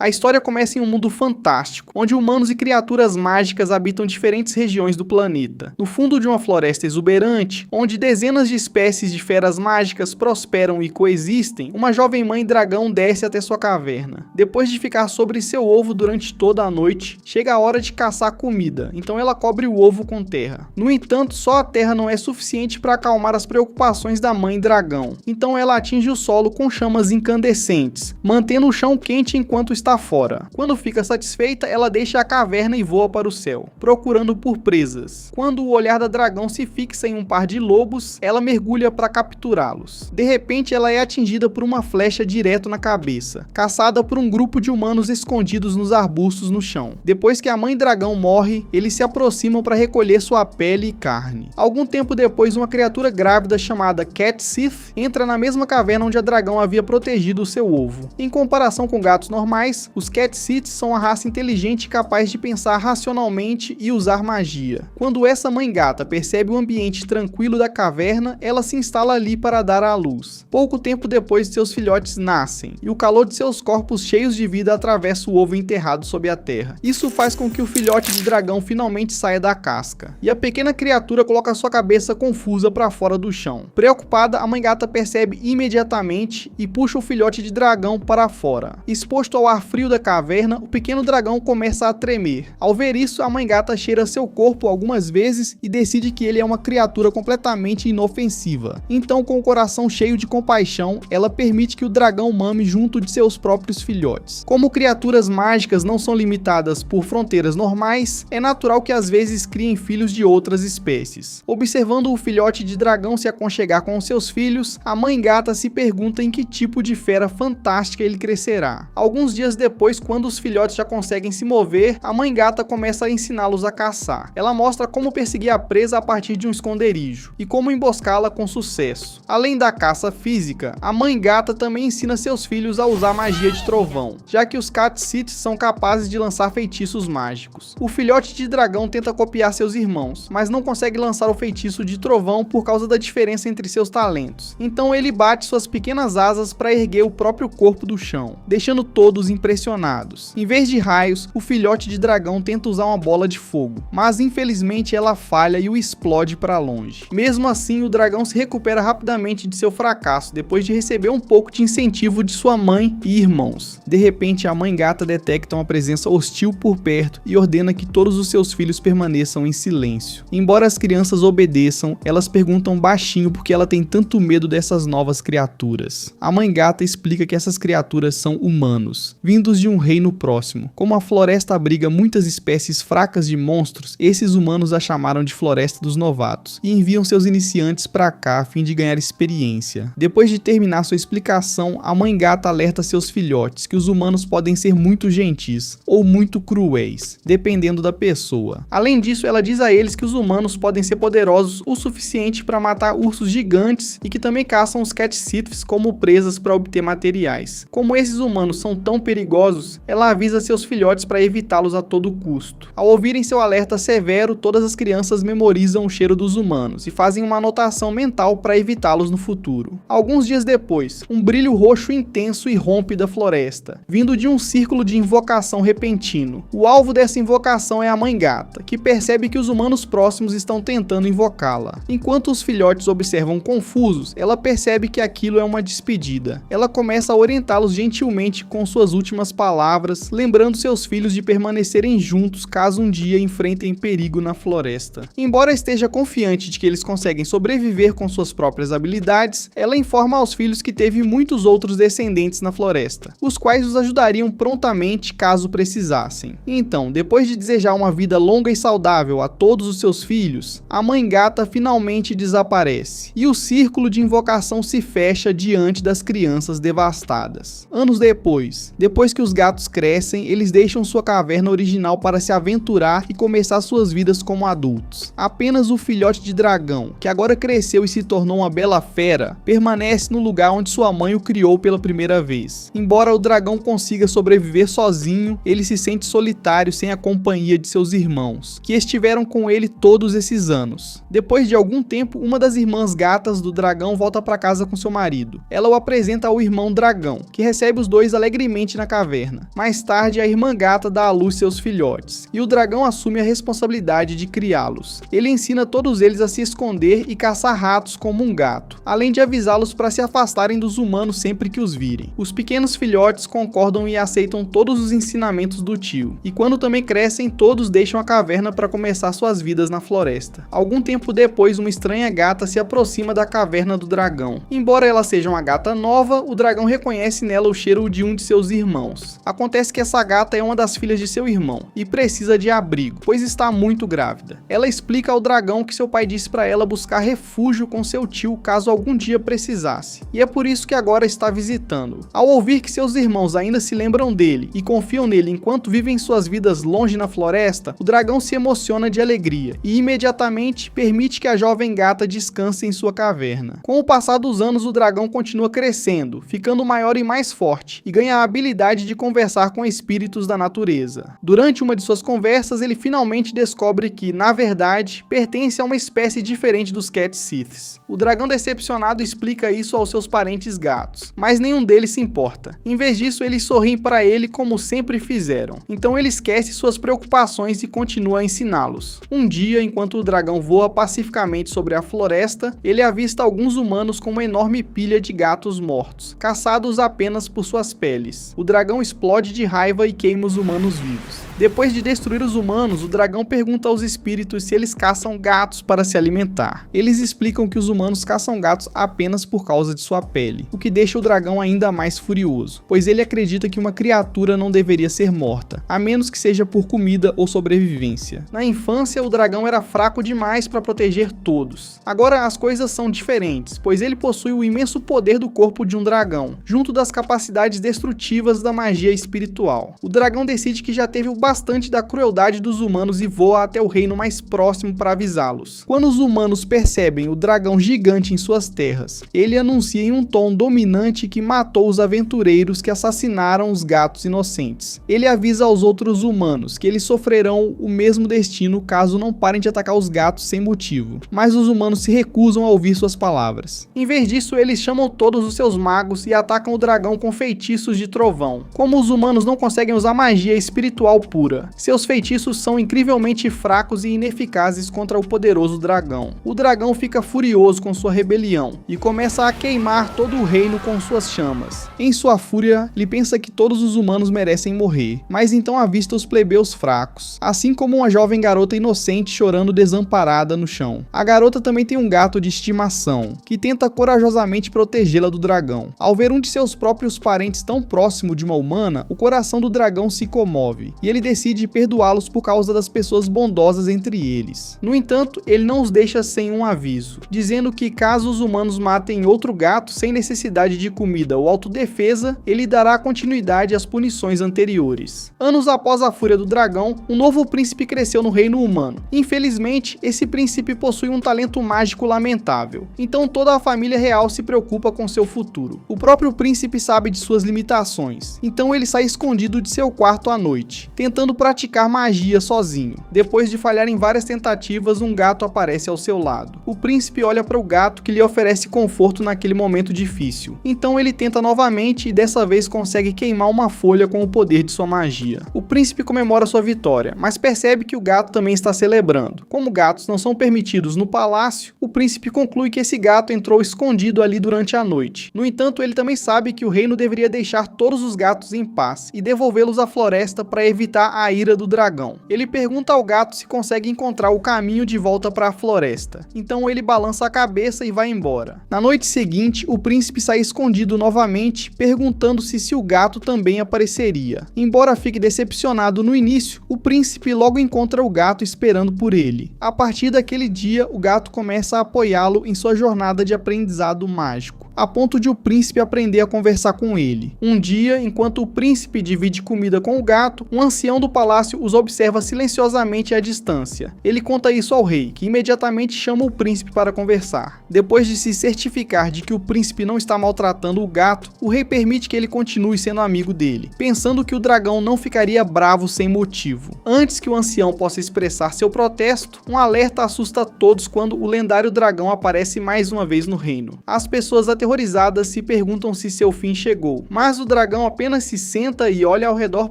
A história começa em um mundo fantástico, onde humanos e criaturas mágicas habitam diferentes regiões do planeta. No fundo de uma floresta exuberante, onde dezenas de espécies de feras mágicas prosperam e coexistem, uma jovem mãe dragão desce até sua caverna. Depois de ficar sobre seu ovo durante toda a noite, chega a hora de caçar comida, então ela cobre o ovo com terra. No entanto, só a terra não é suficiente para acalmar as preocupações da mãe dragão, então ela atinge o solo com chamas incandescentes, mantendo o chão quente enquanto está fora. Quando fica satisfeita, ela deixa a caverna e voa para o céu, procurando por presas. Quando o olhar da dragão se fixa em um par de lobos, ela mergulha para capturá-los. De repente, ela é atingida por uma flecha direto na cabeça, caçada por um grupo de humanos escondidos nos arbustos no chão. Depois que a mãe dragão morre, eles se aproximam para recolher sua pele e carne. Algum tempo depois, uma criatura grávida chamada Cat Sith entra na mesma caverna onde a dragão havia protegido o seu ovo. Em comparação com gatos normais, os Cat Siths são a raça inteligente capaz de pensar racionalmente e usar magia. Quando essa mãe gata percebe o ambiente tranquilo da caverna, ela se instala ali para dar à luz. Pouco tempo depois, seus filhotes nascem, e o calor de seus corpos cheios de vida atravessa o ovo enterrado sob a terra. Isso faz com que o filhote de dragão finalmente saia da casca, e a pequena criatura coloca sua cabeça confusa para fora do chão. Preocupada, a mãe gata percebe imediatamente e puxa o filhote de dragão para fora. Exposto ao ar frio da caverna, o pequeno dragão começa a tremer. Ao ver isso, a mãe gata cheira seu corpo algumas vezes e decide que ele é uma criatura completamente inofensiva. Então, com o coração cheio de compaixão, ela permite que o dragão mame junto de seus próprios filhotes. Como criaturas mágicas não são limitadas por fronteiras normais, é natural que às vezes criem filhos de outras espécies. Observando o filhote de dragão se aconchegar com seus filhos, a mãe gata se pergunta em que tipo de fera fantástica ele crescerá. Alguns dias depois, quando os filhotes já conseguem se mover, a mãe gata começa a ensiná-los a caçar. Ela mostra como perseguir a presa a partir de um esconderijo e como emboscá-la com sucesso. Além da caça física, a mãe gata também ensina seus filhos a usar magia de trovão, já que os Cat Siths são capazes de lançar feitiços mágicos. O filhote de dragão tenta copiar seus irmãos, mas não consegue lançar o feitiço de trovão por causa da diferença entre seus talentos. Então ele bate suas pequenas asas para erguer o próprio corpo do chão, deixando todos impressionados. Em vez de raios, o filhote de dragão tenta usar uma bola de fogo, mas infelizmente ela falha e o explode para longe. Mesmo assim, o dragão se recupera rapidamente de seu fracasso, depois de receber um pouco de incentivo de sua mãe e irmãos. De repente, a mãe gata detecta uma presença hostil por perto e ordena que todos os seus filhos permaneçam em silêncio. Embora as crianças obedeçam, elas perguntam baixinho por que ela tem tanto medo dessas novas criaturas. A mãe gata explica que essas criaturas são humanos, vindos de um reino próximo. Como a floresta abriga muitas espécies fracas de monstros, esses humanos a chamaram de Floresta dos Novatos e enviam seus iniciantes para cá a fim de ganhar experiência. Depois de terminar sua explicação, a mãe gata alerta seus filhotes que os humanos podem ser muito gentis ou muito cruéis, dependendo da pessoa. Além disso, ela diz a eles que os humanos podem ser poderosos o suficiente para matar ursos gigantes e que também caçam os Cat Siths como presas para obter materiais. Como esses humanos são tão perigosos, ela avisa seus filhotes para evitá-los a todo custo. Ao ouvirem seu alerta severo, todas as crianças memorizam o cheiro dos humanos e fazem uma anotação mental para evitá-los no futuro. Alguns dias depois, um brilho roxo intenso irrompe da floresta, vindo de um círculo de invocação repentino. O alvo dessa invocação é a mãe gata, que percebe que os humanos próximos estão tentando invocá-la. Enquanto os filhotes observam confusos, ela percebe que aquilo é uma despedida. Ela começa a orientá-los gentilmente com suas últimas palavras, lembrando seus filhos de permanecerem juntos caso um dia enfrentem perigo na floresta. Embora esteja confiante de que eles conseguem sobreviver com suas próprias habilidades, ela informa aos filhos que teve muitos outros descendentes na floresta, os quais os ajudariam prontamente caso precisassem. Então, depois de desejar uma vida longa e saudável a todos os seus filhos, a mãe gata finalmente desaparece, e o círculo de invocação se fecha diante das crianças devastadas. Anos depois que os gatos crescem, eles deixam sua caverna original para se aventurar e começar suas vidas como adultos. Apenas o filhote de dragão, que agora cresceu e se tornou uma bela fera, permanece no lugar onde sua mãe o criou pela primeira vez. Embora o dragão consiga sobreviver sozinho, ele se sente solitário sem a companhia de seus irmãos, que estiveram com ele todos esses anos. Depois de algum tempo, uma das irmãs gatas do dragão volta para casa com seu marido. Ela o apresenta ao irmão dragão, que recebe os dois alegremente na caverna. Mais tarde, a irmã gata dá à luz seus filhotes, e o dragão assume a responsabilidade de criá-los. Ele ensina todos eles a se esconder e caçar ratos como um gato, além de avisá-los para se afastarem dos humanos sempre que os virem. Os pequenos filhotes concordam e aceitam todos os ensinamentos do tio, e quando também crescem, todos deixam a caverna para começar suas vidas na floresta. Algum tempo depois, uma estranha gata se aproxima da caverna do dragão. Embora ela seja uma gata nova, o dragão reconhece nela o cheiro de um de seus irmãos. Acontece que essa gata é uma das filhas de seu irmão e precisa de abrigo, pois está muito grávida. Ela explica ao dragão que seu pai disse para ela buscar refúgio com seu tio caso algum dia precisasse, e é por isso que agora está visitando. Ao ouvir que seus irmãos ainda se lembram dele e confiam nele enquanto vivem suas vidas longe na floresta, o dragão se emociona de alegria e imediatamente permite que a jovem gata descanse em sua caverna. Com o passar dos anos, o dragão continua crescendo, ficando maior e mais forte, e ganha a habilidade de conversar com espíritos da natureza. Durante uma de suas conversas, ele finalmente descobre que, na verdade, pertence a uma espécie diferente dos Cat Siths. O dragão decepcionado explica isso aos seus parentes gatos, mas nenhum deles se importa. Em vez disso, eles sorriem para ele como sempre fizeram. Então ele esquece suas preocupações e continua a ensiná-los. Um dia, enquanto o dragão voa pacificamente sobre a floresta, ele avista alguns humanos com uma enorme pilha de gatos mortos, caçados apenas por suas peles. O dragão explode de raiva e queima os humanos vivos. Depois de destruir os humanos, o dragão pergunta aos espíritos se eles caçam gatos para se alimentar. Eles explicam que os humanos caçam gatos apenas por causa de sua pele, o que deixa o dragão ainda mais furioso, pois ele acredita que uma criatura não deveria ser morta, a menos que seja por comida ou sobrevivência. Na infância, o dragão era fraco demais para proteger todos. Agora as coisas são diferentes, pois ele possui o imenso poder do corpo de um dragão, junto das capacidades destrutivas da magia espiritual. O dragão decide que já teve o bastante da crueldade dos humanos e voa até o reino mais próximo para avisá-los. Quando os humanos percebem o dragão gigante em suas terras, ele anuncia em um tom dominante que matou os aventureiros que assassinaram os gatos inocentes. Ele avisa aos outros humanos que eles sofrerão o mesmo destino caso não parem de atacar os gatos sem motivo, mas os humanos se recusam a ouvir suas palavras. Em vez disso, eles chamam todos os seus magos e atacam o dragão com feitiços de trovão. Como os humanos não conseguem usar magia espiritual pura, seus feitiços são incrivelmente fracos e ineficazes contra o poderoso dragão. O dragão fica furioso com sua rebelião e começa a queimar todo o reino com suas chamas. Em sua fúria, ele pensa que todos os humanos merecem morrer, mas então avista os plebeus fracos, assim como uma jovem garota inocente chorando desamparada no chão. A garota também tem um gato de estimação, que tenta corajosamente protegê-la do dragão. Ao ver um de seus próprios parentes tão próximo de uma humana, o coração do dragão se comove, e ele decide perdoá-los por causa das pessoas bondosas entre eles. No entanto, ele não os deixa sem um aviso, dizendo que caso os humanos matem outro gato sem necessidade de comida ou autodefesa, ele dará continuidade às punições anteriores. Anos após a fúria do dragão, um novo príncipe cresceu no reino humano. Infelizmente, esse príncipe possui um talento mágico lamentável, então toda a família real se preocupa com seu futuro. O próprio príncipe sabe de suas limitações, então ele sai escondido de seu quarto à noite, tentando praticar magia sozinho. Depois de falhar em várias tentativas, um gato aparece ao seu lado. O príncipe olha para o gato, que lhe oferece conforto naquele momento difícil. Então ele tenta novamente e dessa vez consegue queimar uma folha com o poder de sua magia. O príncipe comemora sua vitória, mas percebe que o gato também está celebrando. Como gatos não são permitidos no palácio, o príncipe conclui que esse gato entrou escondido ali durante a noite. No entanto, ele também sabe que o reino deveria deixar todos os gatos em paz e devolvê-los à floresta para evitar a ira do dragão. Ele pergunta ao gato se consegue encontrar o caminho de volta para a floresta. Então ele balança a cabeça e vai embora. Na noite seguinte, o príncipe sai escondido novamente, perguntando-se se o gato também apareceria. Embora fique decepcionado no início, o príncipe logo encontra o gato esperando por ele. A partir daquele dia, o gato começa a apoiá-lo em sua jornada de aprendizado mágico, a ponto de o príncipe aprender a conversar com ele. Um dia, enquanto o príncipe divide comida com o gato, um ancião do palácio os observa silenciosamente à distância. Ele conta isso ao rei, que imediatamente chama o príncipe para conversar. Depois de se certificar de que o príncipe não está maltratando o gato, o rei permite que ele continue sendo amigo dele, pensando que o dragão não ficaria bravo sem motivo. Antes que o ancião possa expressar seu protesto, um alerta assusta todos quando o lendário dragão aparece mais uma vez no reino. As pessoas aterrorizadas aterrorizadas se perguntam se seu fim chegou, mas o dragão apenas se senta e olha ao redor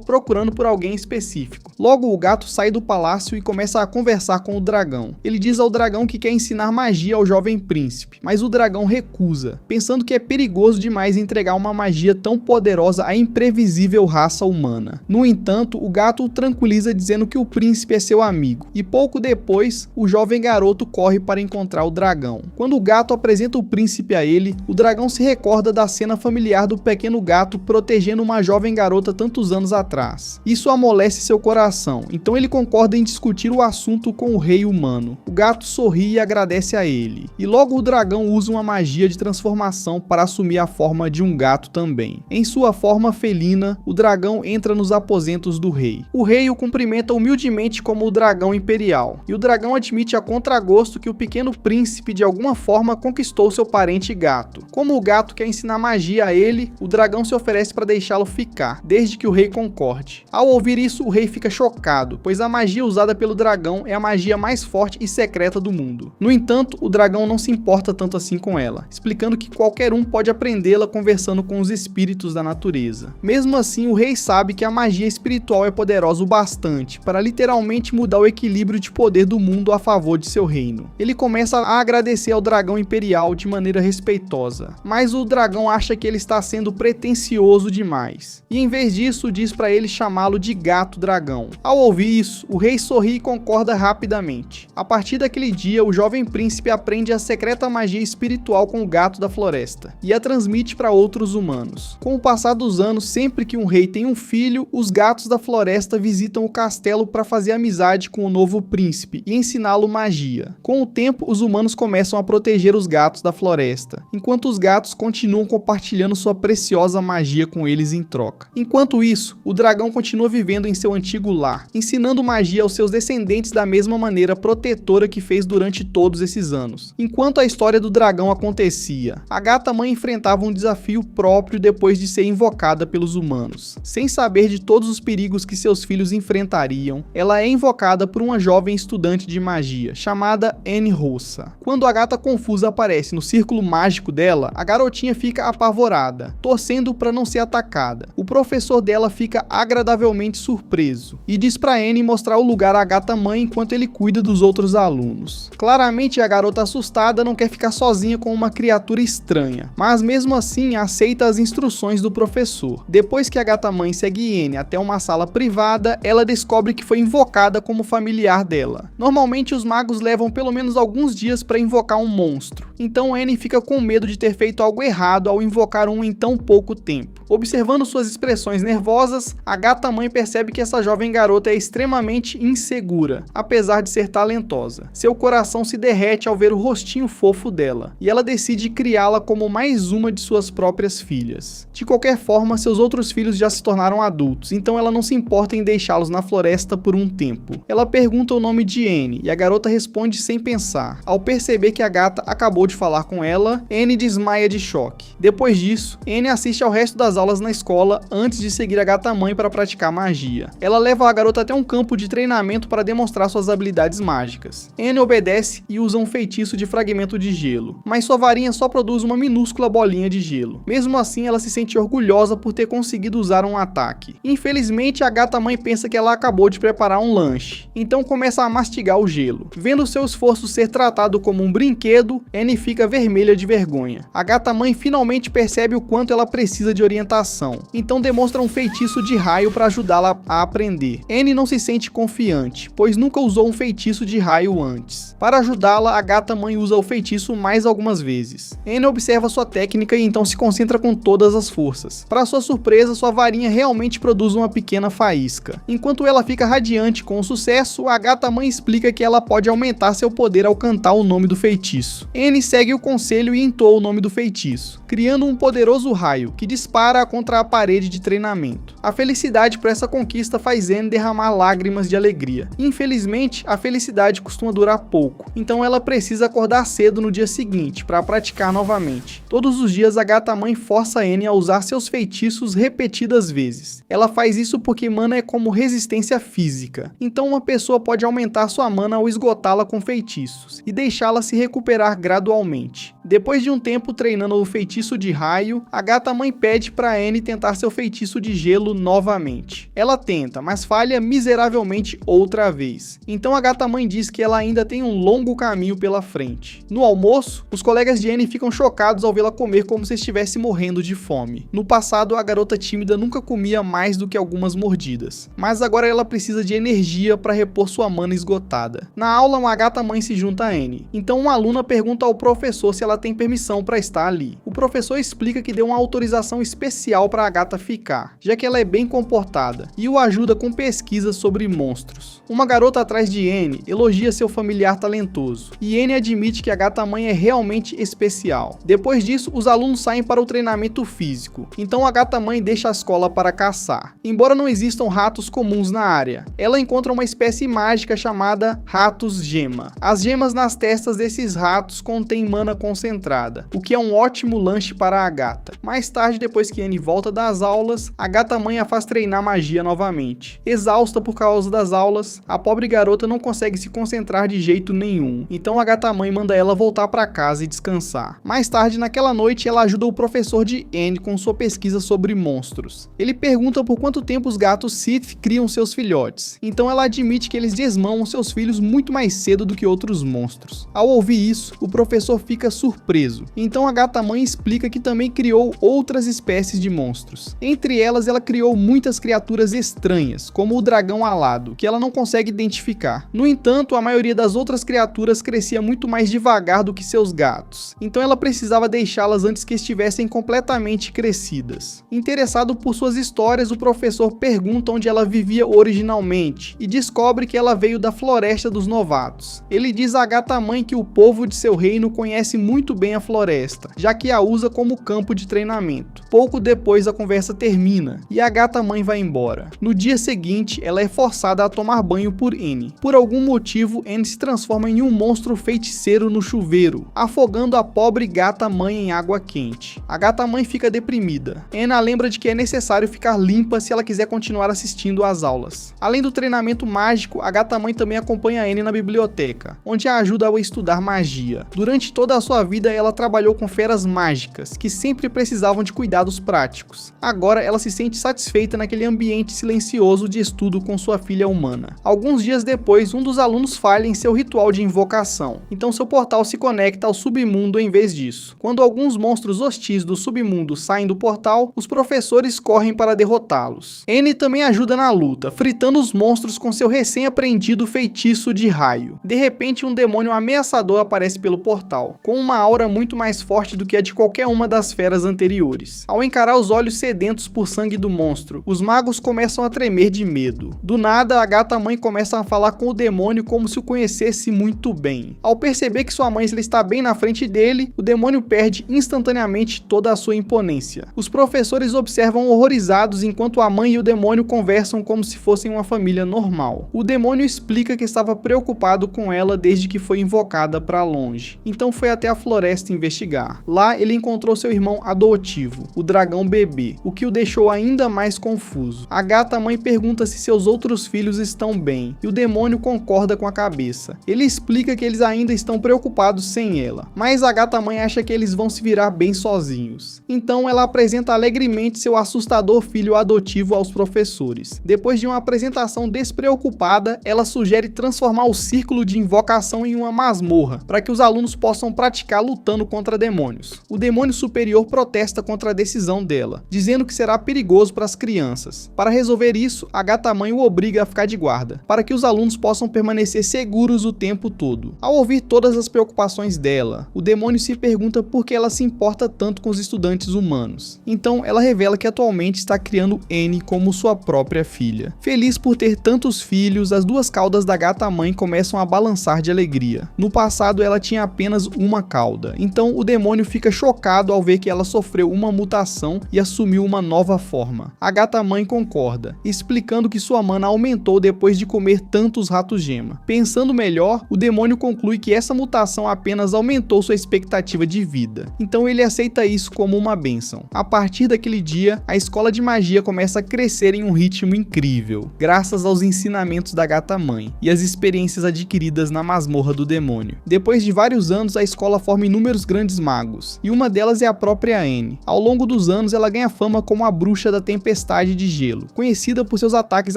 procurando por alguém específico. Logo, o gato sai do palácio e começa a conversar com o dragão. Ele diz ao dragão que quer ensinar magia ao jovem príncipe, mas o dragão recusa, pensando que é perigoso demais entregar uma magia tão poderosa à imprevisível raça humana. No entanto, o gato o tranquiliza dizendo que o príncipe é seu amigo, e pouco depois, o jovem garoto corre para encontrar o dragão. Quando o gato apresenta o príncipe a ele, o dragão se recorda da cena familiar do pequeno gato protegendo uma jovem garota tantos anos atrás. Isso amolece seu coração, então ele concorda em discutir o assunto com o rei humano. O gato sorri e agradece a ele, e logo o dragão usa uma magia de transformação para assumir a forma de um gato também. Em sua forma felina, o dragão entra nos aposentos do rei. O rei o cumprimenta humildemente como o dragão imperial, e o dragão admite a contragosto que o pequeno príncipe de alguma forma conquistou seu parente gato. Como o gato quer ensinar magia a ele, o dragão se oferece para deixá-lo ficar, desde que o rei concorde. Ao ouvir isso, o rei fica chocado, pois a magia usada pelo dragão é a magia mais forte e secreta do mundo. No entanto, o dragão não se importa tanto assim com ela, explicando que qualquer um pode aprendê-la conversando com os espíritos da natureza. Mesmo assim, o rei sabe que a magia espiritual é poderosa o bastante para literalmente mudar o equilíbrio de poder do mundo a favor de seu reino. Ele começa a agradecer ao dragão imperial de maneira respeitosa, mas o dragão acha que ele está sendo pretensioso demais, e em vez disso diz para ele chamá-lo de gato dragão. Ao ouvir isso, o rei sorri e concorda rapidamente. A partir daquele dia, o jovem príncipe aprende a secreta magia espiritual com o gato da floresta, e a transmite para outros humanos. Com o passar dos anos, sempre que um rei tem um filho, os gatos da floresta visitam o castelo para fazer amizade com o novo príncipe e ensiná-lo magia. Com o tempo, os humanos começam a proteger os gatos da floresta, enquanto os gatos continuam compartilhando sua preciosa magia com eles em troca. Enquanto isso, o dragão continua vivendo em seu antigo lar, ensinando magia aos seus descendentes da mesma maneira protetora que fez durante todos esses anos. Enquanto a história do dragão acontecia, a gata-mãe enfrentava um desafio próprio depois de ser invocada pelos humanos. Sem saber de todos os perigos que seus filhos enfrentariam, ela é invocada por uma jovem estudante de magia, chamada Annie Roça. Quando a gata confusa aparece no círculo mágico dela, a garotinha fica apavorada, torcendo para não ser atacada. O professor dela fica agradavelmente surpreso e diz para Annie mostrar o lugar à gata-mãe enquanto ele cuida dos outros alunos. Claramente, a garota assustada não quer ficar sozinha com uma criatura estranha, mas mesmo assim aceita as instruções do professor. Depois que a gata-mãe segue Annie até uma sala privada, ela descobre que foi invocada como familiar dela. Normalmente, os magos levam pelo menos alguns dias para invocar um monstro, então Annie fica com medo de ter feito algo errado ao invocar um em tão pouco tempo. Observando suas expressões nervosas, a gata-mãe percebe que essa jovem garota é extremamente insegura, apesar de ser talentosa. Seu coração se derrete ao ver o rostinho fofo dela, e ela decide criá-la como mais uma de suas próprias filhas. De qualquer forma, seus outros filhos já se tornaram adultos, então ela não se importa em deixá-los na floresta por um tempo. Ela pergunta o nome de Annie, e a garota responde sem pensar. Ao perceber que a gata acabou de falar com ela, Annie desmaia de choque. Depois disso, Annie assiste ao resto das aulas na escola antes de seguir a gata-mãe para praticar magia. Ela leva a garota até um campo de treinamento para demonstrar suas habilidades mágicas. Annie obedece e usa um feitiço de fragmento de gelo, mas sua varinha só produz uma minúscula bolinha de gelo. Mesmo assim, ela se sente orgulhosa por ter conseguido usar um ataque. Infelizmente, a gata-mãe pensa que ela acabou de preparar um lanche, então começa a mastigar o gelo. Vendo seu esforço ser tratado como um brinquedo, Annie fica vermelha de vergonha. A gata-mãe finalmente percebe o quanto ela precisa de orientação, então demonstra um feitiço de raio para ajudá-la a aprender. Annie não se sente confiante, pois nunca usou um feitiço de raio antes. Para ajudá-la, a gata-mãe usa o feitiço mais algumas vezes. Annie observa sua técnica e então se concentra com todas as forças. Para sua surpresa, sua varinha realmente produz uma pequena faísca. Enquanto ela fica radiante com o sucesso, a gata-mãe explica que ela pode aumentar seu poder ao cantar o nome do feitiço. Annie segue o conselho e entoa o nome do feitiço, criando um poderoso raio que dispara contra a parede de treinamento. A felicidade por essa conquista faz Annie derramar lágrimas de alegria. Infelizmente, a felicidade costuma durar pouco, então ela precisa acordar cedo no dia seguinte para praticar novamente. Todos os dias a gata-mãe força Annie a usar seus feitiços repetidas vezes. Ela faz isso porque mana é como resistência física, então uma pessoa pode aumentar sua mana ao esgotá-la com feitiços e deixá-la se recuperar gradualmente. Depois de um tempo, tempo treinando o feitiço de raio, a gata-mãe pede para Annie tentar seu feitiço de gelo novamente. Ela tenta, mas falha miseravelmente outra vez. Então a gata-mãe diz que ela ainda tem um longo caminho pela frente. No almoço, os colegas de Annie ficam chocados ao vê-la comer como se estivesse morrendo de fome. No passado, a garota tímida nunca comia mais do que algumas mordidas, mas agora ela precisa de energia para repor sua mana esgotada. Na aula, uma gata-mãe se junta a Annie. Então uma aluna pergunta ao professor se ela tem permissão para estar ali. O professor explica que deu uma autorização especial para a gata ficar, já que ela é bem comportada, e o ajuda com pesquisas sobre monstros. Uma garota atrás de Annie elogia seu familiar talentoso, e Annie admite que a gata-mãe é realmente especial. Depois disso, os alunos saem para o treinamento físico, então a gata-mãe deixa a escola para caçar. Embora não existam ratos comuns na área, ela encontra uma espécie mágica chamada ratos gema. As gemas nas testas desses ratos contêm mana concentrada, o que é um ótimo lanche para a gata. Mais tarde, depois que Annie volta das aulas, a gata-mãe a faz treinar magia novamente. Exausta por causa das aulas, a pobre garota não consegue se concentrar de jeito nenhum, então a gata-mãe manda ela voltar para casa e descansar. Mais tarde, naquela noite, ela ajuda o professor de Annie com sua pesquisa sobre monstros. Ele pergunta por quanto tempo os gatos Sith criam seus filhotes, então ela admite que eles desmamam seus filhos muito mais cedo do que outros monstros. Ao ouvir isso, o professor fica surpreso, então a gata-mãe explica que também criou outras espécies de monstros. Entre elas, ela criou muitas criaturas estranhas, como o dragão alado, que ela não consegue identificar. No entanto, a maioria das outras criaturas crescia muito mais devagar do que seus gatos, então ela precisava deixá-las antes que estivessem completamente crescidas. Interessado por suas histórias, o professor pergunta onde ela vivia originalmente e descobre que ela veio da Floresta dos Novatos. Ele diz à gata-mãe que o povo de seu reino conhece muito bem a floresta, já que a usa como campo de treinamento. Pouco depois a conversa termina e a gata-mãe vai embora. No dia seguinte, ela é forçada a tomar banho por Annie. Por algum motivo, Annie se transforma em um monstro feiticeiro no chuveiro, afogando a pobre gata-mãe em água quente. A gata-mãe fica deprimida. Anna lembra de que é necessário ficar limpa se ela quiser continuar assistindo às aulas. Além do treinamento mágico, a gata-mãe também acompanha Annie na biblioteca, onde a ajuda a estudar magia. Durante toda a sua vida, ela trabalhou com feras mágicas, que sempre precisavam de cuidados práticos. Agora, ela se sente satisfeita naquele ambiente silencioso de estudo com sua filha humana. Alguns dias depois, um dos alunos falha em seu ritual de invocação, então seu portal se conecta ao submundo em vez disso. Quando alguns monstros hostis do submundo saem do portal, os professores correm para derrotá-los. Annie também ajuda na luta, fritando os monstros com seu recém-aprendido feitiço de raio. De repente, um demônio ameaçador aparece pelo portal, com uma aura muito mais forte do que a de qualquer uma das feras anteriores. Ao encarar os olhos sedentos por sangue do monstro, os magos começam a tremer de medo. Do nada, a gata-mãe começa a falar com o demônio como se o conhecesse muito bem. Ao perceber que sua mãe está bem na frente dele, o demônio perde instantaneamente toda a sua imponência. Os professores observam horrorizados enquanto a mãe e o demônio conversam como se fossem uma família normal. O demônio explica que estava preocupado com ela desde que foi invocada para longe, então foi até a floresta investigar. Lá ele encontrou seu irmão adotivo, o dragão bebê, o que o deixou ainda mais confuso. A gata-mãe pergunta se seus outros filhos estão bem, e o demônio concorda com a cabeça. Ele explica que eles ainda estão preocupados sem ela, mas a gata-mãe acha que eles vão se virar bem sozinhos. Então ela apresenta alegremente seu assustador filho adotivo aos professores. Depois de uma apresentação despreocupada, ela sugere transformar o círculo de invocação em uma masmorra, para que os alunos possam praticar lutando contra demônios. O demônio superior protesta contra a decisão dela, dizendo que será perigoso para as crianças. Para resolver isso, a gata-mãe o obriga a ficar de guarda, para que os alunos possam permanecer seguros o tempo todo. Ao ouvir todas as preocupações dela, o demônio se pergunta por que ela se importa tanto com os estudantes humanos. Então ela revela que atualmente está criando Annie como sua própria filha. Feliz por ter tantos filhos, as duas caudas da gata-mãe começam a balançar de alegria. No passado ela tinha apenas uma cauda, então o demônio fica chocado ao ver que ela sofreu uma mutação e assumiu uma nova forma. A gata-mãe concorda, explicando que sua mana aumentou depois de comer tantos ratos-gema. Pensando melhor, o demônio conclui que essa mutação apenas aumentou sua expectativa de vida, então ele aceita isso como uma bênção. A partir daquele dia, a escola de magia começa a crescer em um ritmo incrível, graças aos ensinamentos da gata-mãe e as experiências adquiridas na masmorra do demônio. Depois de vários anos, a escola forma inúmeros grandes grandes magos, e uma delas é a própria Anne. Ao longo dos anos, ela ganha fama como a bruxa da tempestade de gelo, conhecida por seus ataques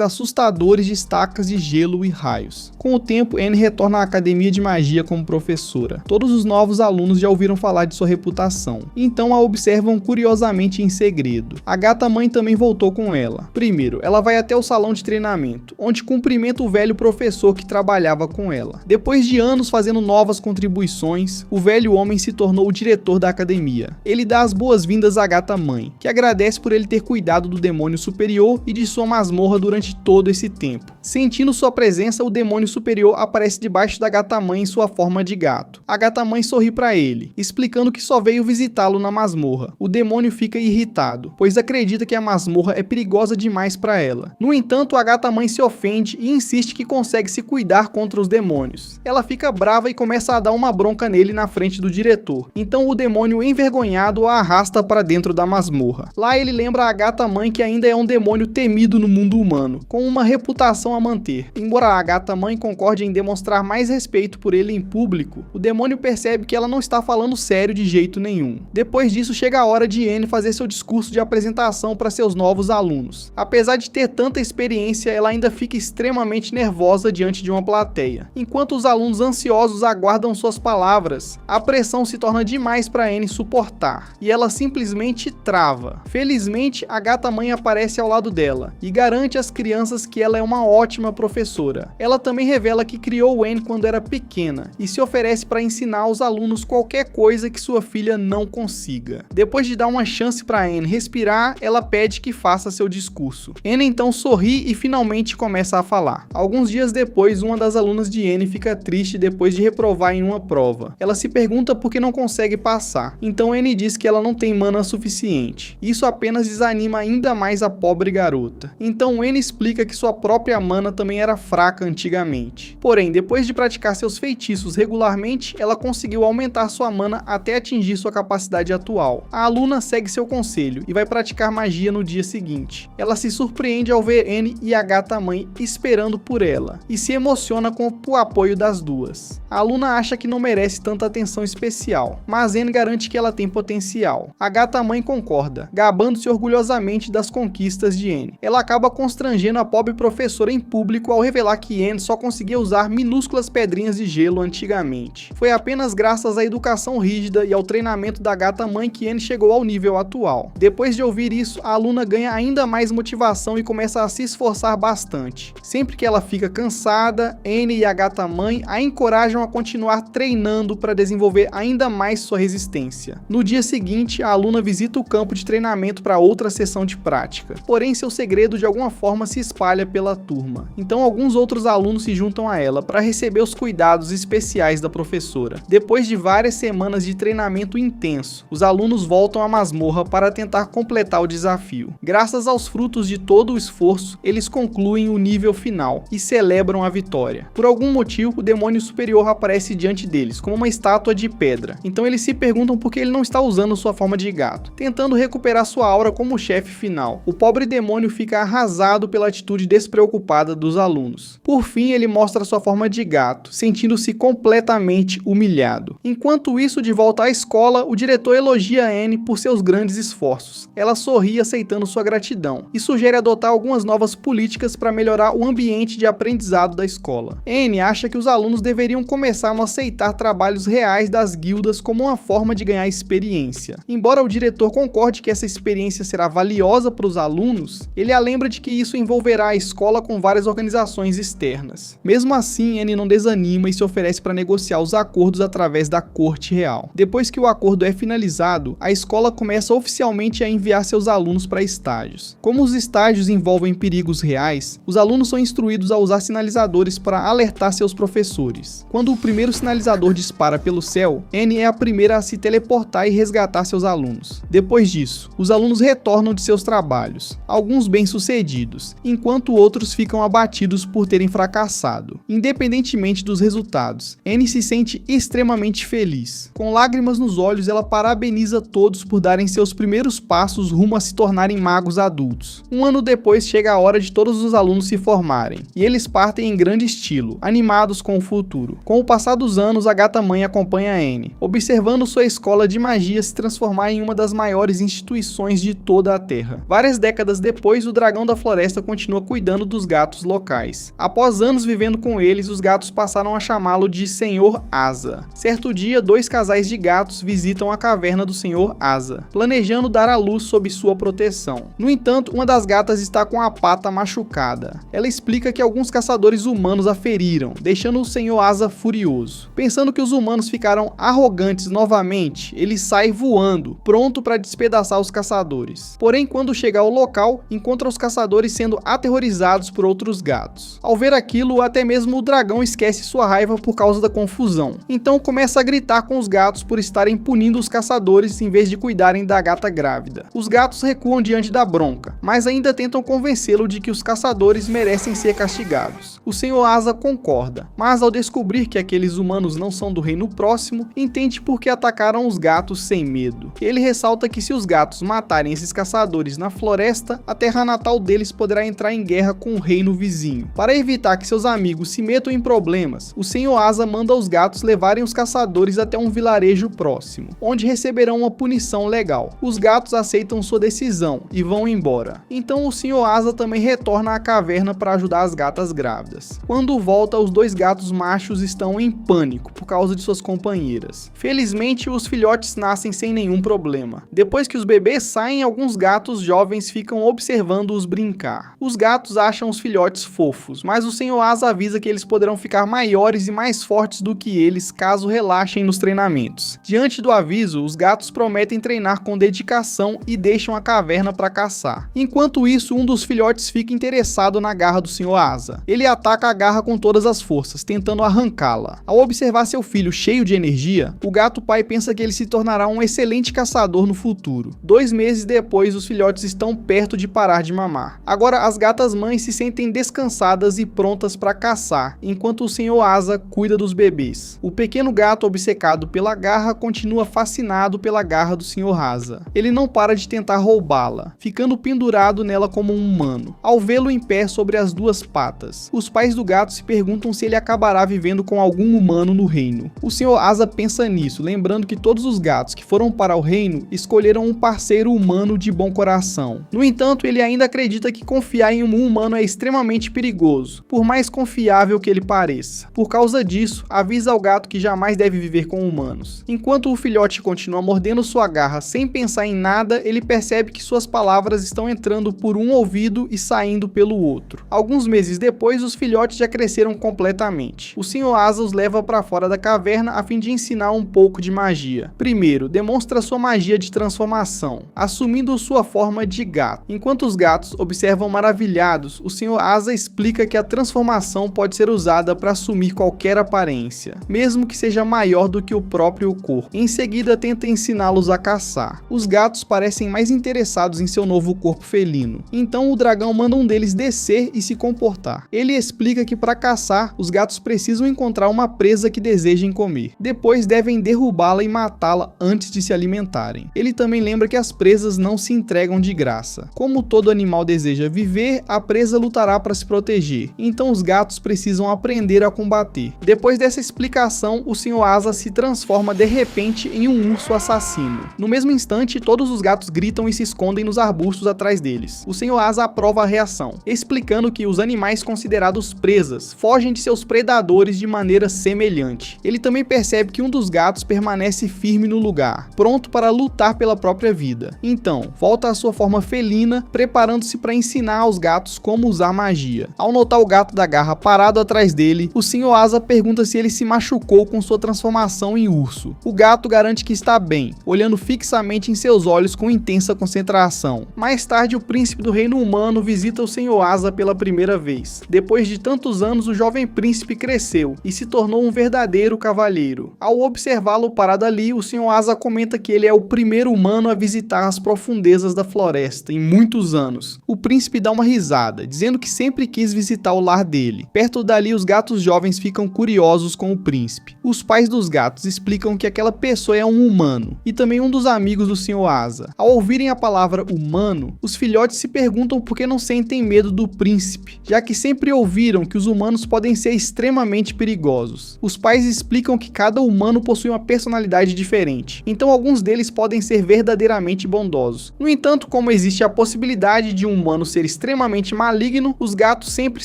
assustadores de estacas de gelo e raios. Com o tempo, Anne retorna à academia de magia como professora. Todos os novos alunos já ouviram falar de sua reputação, então a observam curiosamente em segredo. A gata-mãe também voltou com ela. Primeiro, ela vai até o salão de treinamento, onde cumprimenta o velho professor que trabalhava com ela. Depois de anos fazendo novas contribuições, o velho homem se tornou o diretor da academia. Ele dá as boas-vindas à gata-mãe, que agradece por ele ter cuidado do demônio superior e de sua masmorra durante todo esse tempo. Sentindo sua presença, o demônio superior aparece debaixo da gata-mãe em sua forma de gato. A gata-mãe sorri para ele, explicando que só veio visitá-lo na masmorra. O demônio fica irritado, pois acredita que a masmorra é perigosa demais para ela. No entanto, a gata-mãe se ofende e insiste que consegue se cuidar contra os demônios. Ela fica brava e começa a dar uma bronca nele na frente do diretor. Então o demônio, envergonhado, a arrasta para dentro da masmorra. Lá ele lembra a gata-mãe que ainda é um demônio temido no mundo humano, com uma reputação a manter. Embora a gata-mãe concorde em demonstrar mais respeito por ele em público, o demônio percebe que ela não está falando sério de jeito nenhum. Depois disso, chega a hora de Anne fazer seu discurso de apresentação para seus novos alunos. Apesar de ter tanta experiência, ela ainda fica extremamente nervosa diante de uma plateia. Enquanto os alunos ansiosos aguardam suas palavras, a pressão se torna demais para Anne suportar, e ela simplesmente trava. Felizmente, a gata-mãe aparece ao lado dela, e garante às crianças que ela é uma ótima professora. Ela também revela que criou Anne quando era pequena, e se oferece para ensinar aos alunos qualquer coisa que sua filha não consiga. Depois de dar uma chance para Anne respirar, ela pede que faça seu discurso. Anne então sorri e finalmente começa a falar. Alguns dias depois, uma das alunas de Anne fica triste depois de reprovar em uma prova. Ela se pergunta por que não consegue passar. Então Anne diz que ela não tem mana suficiente. Isso apenas desanima ainda mais a pobre garota. Então Anne explica que sua própria mana também era fraca antigamente. Porém, depois de praticar seus feitiços regularmente, ela conseguiu aumentar sua mana até atingir sua capacidade atual. A aluna segue seu conselho e vai praticar magia no dia seguinte. Ela se surpreende ao ver Anne e a gata-mãe esperando por ela, e se emociona com o apoio das duas. A aluna acha que não merece tanta atenção especial, mas Anne garante que ela tem potencial. A gata-mãe concorda, gabando-se orgulhosamente das conquistas de Anne. Ela acaba constrangendo a pobre professora em público ao revelar que Anne só conseguia usar minúsculas pedrinhas de gelo antigamente. Foi apenas graças à educação rígida e ao treinamento da gata-mãe que Anne chegou ao nível atual. Depois de ouvir isso, a aluna ganha ainda mais motivação e começa a se esforçar bastante. Sempre que ela fica cansada, Anne e a gata-mãe a encorajam a continuar treinando para desenvolver ainda mais sua resistência. No dia seguinte, a aluna visita o campo de treinamento para outra sessão de prática. Porém, seu segredo de alguma forma se espalha pela turma. Então alguns outros alunos se juntam a ela para receber os cuidados especiais da professora. Depois de várias semanas de treinamento intenso, os alunos voltam à masmorra para tentar completar o desafio. Graças aos frutos de todo o esforço, eles concluem o nível final e celebram a vitória. Por algum motivo, o demônio superior aparece diante deles, como uma estátua de pedra. Então eles se perguntam por que ele não está usando sua forma de gato, tentando recuperar sua aura como chefe final. O pobre demônio fica arrasado pela atitude despreocupada dos alunos. Por fim, ele mostra sua forma de gato, sentindo-se completamente humilhado. Enquanto isso, de volta à escola, o diretor elogia Anne por seus grandes esforços. Ela sorri aceitando sua gratidão e sugere adotar algumas novas políticas para melhorar o ambiente de aprendizado da escola. Anne acha que os alunos deveriam começar a aceitar trabalhos reais das guildas como uma forma de ganhar experiência. Embora o diretor concorde que essa experiência será valiosa para os alunos, ele a lembra de que isso envolverá a escola com várias organizações externas. Mesmo assim, Anne não desanima e se oferece para negociar os acordos através da corte real. Depois que o acordo é finalizado, a escola começa oficialmente a enviar seus alunos para estágios. Como os estágios envolvem perigos reais, os alunos são instruídos a usar sinalizadores para alertar seus professores. Quando o primeiro sinalizador dispara pelo céu, Anne é a primeira a se teleportar e resgatar seus alunos. Depois disso, os alunos retornam de seus trabalhos, alguns bem-sucedidos, enquanto outros ficam abatidos por terem fracassado. Independentemente dos resultados, Anne se sente extremamente feliz. Com lágrimas nos olhos, ela parabeniza todos por darem seus primeiros passos rumo a se tornarem magos adultos. Um ano depois, chega a hora de todos os alunos se formarem, e eles partem em grande estilo, animados com o futuro. Com o passar dos anos, a gata-mãe acompanha Anne, observando observando sua escola de magia se transformar em uma das maiores instituições de toda a Terra. Várias décadas depois, o dragão da floresta continua cuidando dos gatos locais. Após anos vivendo com eles, os gatos passaram a chamá-lo de Senhor Asa. Certo dia, dois casais de gatos visitam a caverna do Senhor Asa, planejando dar à luz sob sua proteção. No entanto, uma das gatas está com a pata machucada. Ela explica que alguns caçadores humanos a feriram, deixando o Senhor Asa furioso. Pensando que os humanos ficaram arrogantes novamente, ele sai voando, pronto para despedaçar os caçadores. Porém, quando chega ao local, encontra os caçadores sendo aterrorizados por outros gatos. Ao ver aquilo, até mesmo o dragão esquece sua raiva por causa da confusão. Então começa a gritar com os gatos por estarem punindo os caçadores em vez de cuidarem da gata grávida. Os gatos recuam diante da bronca, mas ainda tentam convencê-lo de que os caçadores merecem ser castigados. O Senhor Asa concorda, mas ao descobrir que aqueles humanos não são do reino próximo, entende por que atacaram os gatos sem medo. Ele ressalta que se os gatos matarem esses caçadores na floresta, a terra natal deles poderá entrar em guerra com o reino vizinho. Para evitar que seus amigos se metam em problemas, o Senhor Asa manda os gatos levarem os caçadores até um vilarejo próximo, onde receberão uma punição legal. Os gatos aceitam sua decisão e vão embora. Então o Senhor Asa também retorna à caverna para ajudar as gatas grávidas. Quando volta, os dois gatos machos estão em pânico por causa de suas companheiras. Felizmente, os filhotes nascem sem nenhum problema. Depois que os bebês saem, alguns gatos jovens ficam observando-os brincar. Os gatos acham os filhotes fofos, mas o Senhor Asa avisa que eles poderão ficar maiores e mais fortes do que eles caso relaxem nos treinamentos. Diante do aviso, os gatos prometem treinar com dedicação e deixam a caverna para caçar. Enquanto isso, um dos filhotes fica interessado na garra do Senhor Asa. Ele ataca a garra com todas as forças, tentando arrancá-la. Ao observar seu filho cheio de energia, o gato pai pensa que ele se tornará um excelente caçador no futuro. 2 meses depois, os filhotes estão perto de parar de mamar. Agora, as gatas mães se sentem descansadas e prontas para caçar, enquanto o Senhor Asa cuida dos bebês. O pequeno gato obcecado pela garra continua fascinado pela garra do Senhor Asa. Ele não para de tentar roubá-la, ficando pendurado nela como um humano. Ao vê-lo em pé sobre as duas patas, os pais do gato se perguntam se ele acabará vivendo com algum humano no reino. O Senhor Asa pensa nisso, lembrando que todos os gatos que foram para o reino escolheram um parceiro humano de bom coração. No entanto, ele ainda acredita que confiar em um humano é extremamente perigoso, por mais confiável que ele pareça. Por causa disso, avisa ao gato que jamais deve viver com humanos. Enquanto o filhote continua mordendo sua garra sem pensar em nada, ele percebe que suas palavras estão entrando por um ouvido e saindo pelo outro. Alguns meses depois, os filhotes já cresceram completamente. O Senhor Asa os leva para fora da caverna a fim de ensinar um pouco de magia. Primeiro, demonstra sua magia de transformação, assumindo sua forma de gato. Enquanto os gatos observam maravilhados, o Senhor Asa explica que a transformação pode ser usada para assumir qualquer aparência, mesmo que seja maior do que o próprio corpo. Em seguida, tenta ensiná-los a caçar. Os gatos parecem mais interessados em seu novo corpo felino. Então o dragão manda um deles descer e se comportar. Ele explica que para caçar, os gatos precisam encontrar uma presa que desejem comer. Depois devem derrubá-la e matá-la antes de se alimentarem. Ele também lembra que as presas não se entregam de graça. Como todo animal deseja viver, a presa lutará para se proteger. Então os gatos precisam aprender a combater. Depois dessa explicação, o Senhor Asa se transforma de repente em um urso assassino. No mesmo instante, todos os gatos gritam e se escondem nos arbustos atrás deles. O Senhor Asa aprova a reação, explicando que os animais considerados presas fogem de seus predadores de maneira semelhante. Ele também percebe que um dos gatos permanece firme no lugar, pronto para lutar pela própria vida. Então, volta à sua forma felina, preparando-se para ensinar aos gatos como usar magia. Ao notar o gato da garra parado atrás dele, o Senhor Asa pergunta se ele se machucou com sua transformação em urso. O gato garante que está bem, olhando fixamente em seus olhos com intensa concentração. Mais tarde, o príncipe do reino humano visita o Senhor Asa pela primeira vez. Depois de tantos anos, o jovem príncipe cresceu e se tornou um verdadeiro cavalheiro. Ao observá-lo parado ali, o Senhor Asa comenta que ele é o primeiro humano a visitar as profundezas da floresta em muitos anos. O príncipe dá uma risada, dizendo que sempre quis visitar o lar dele. Perto dali, os gatos jovens ficam curiosos com o príncipe. Os pais dos gatos explicam que aquela pessoa é um humano e também um dos amigos do Senhor Asa. Ao ouvirem a palavra humano, os filhotes se perguntam por que não sentem medo do príncipe, já que sempre ouviram que os humanos podem ser extremamente perigosos. Os pais explicam que cada humano possui uma personalidade diferente, então alguns deles podem ser verdadeiramente bondosos. No entanto, como existe a possibilidade de um humano ser extremamente maligno, os gatos sempre